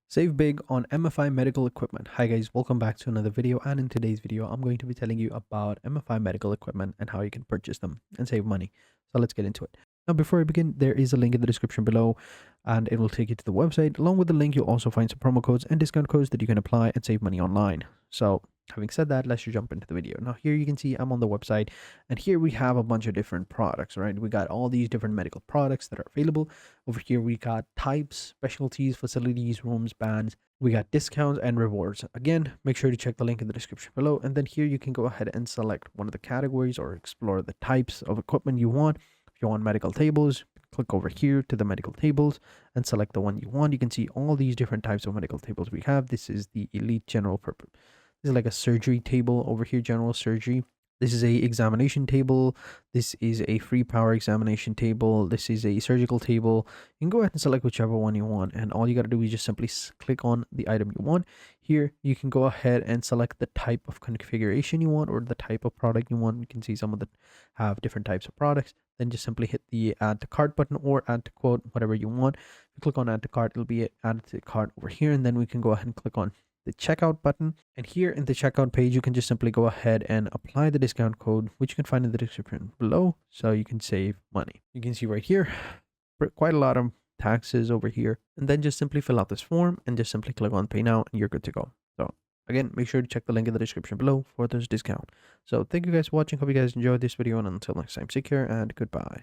Save big on MFI medical equipment. Hi guys, welcome back to another video, and in today's video I'm going to be telling you about MFI medical equipment and how you can purchase them and save money. So let's get into it. Now before I begin, there is a link in the description below and it will take you to the website. Along with the link, you'll also find some promo codes and discount codes that you can apply and save money online. So having said that, let's just jump into the video. Now here you can see I'm on the website, and here we have a bunch of different products, right? We got all these different medical products that are available. Over here we got types, specialties, facilities, rooms, bands. We got discounts and rewards. Again, make sure to check the link in the description below, and then here you can go ahead and select one of the categories or explore the types of equipment you want. If you want medical tables, click over here to the medical tables and select the one you want. You can see all these different types of medical tables we have. This is the elite general purpose. This is like a surgery table over here, general surgery. This is a examination table. This is a free power examination table. This is a surgical table. You can go ahead and select whichever one you want, and all you got to do is just simply click on the item you want. Here you can go ahead and select the type of configuration you want or the type of product you want. You can see some of them have different types of products. Then just simply hit the add to cart button or add to quote, whatever you want. If you click on add to cart, it'll be added to cart over here, and then we can go ahead and click on the checkout button, and here in the checkout page you can just simply go ahead and apply the discount code, which you can find in the description below, so you can save money. You can see right here quite a lot of taxes over here, and then just simply fill out this form and just simply click on pay now and you're good to go. So again, make sure to check the link in the description below for this discount. So thank you guys for watching. Hope you guys enjoyed this video, and until next time, take care and goodbye.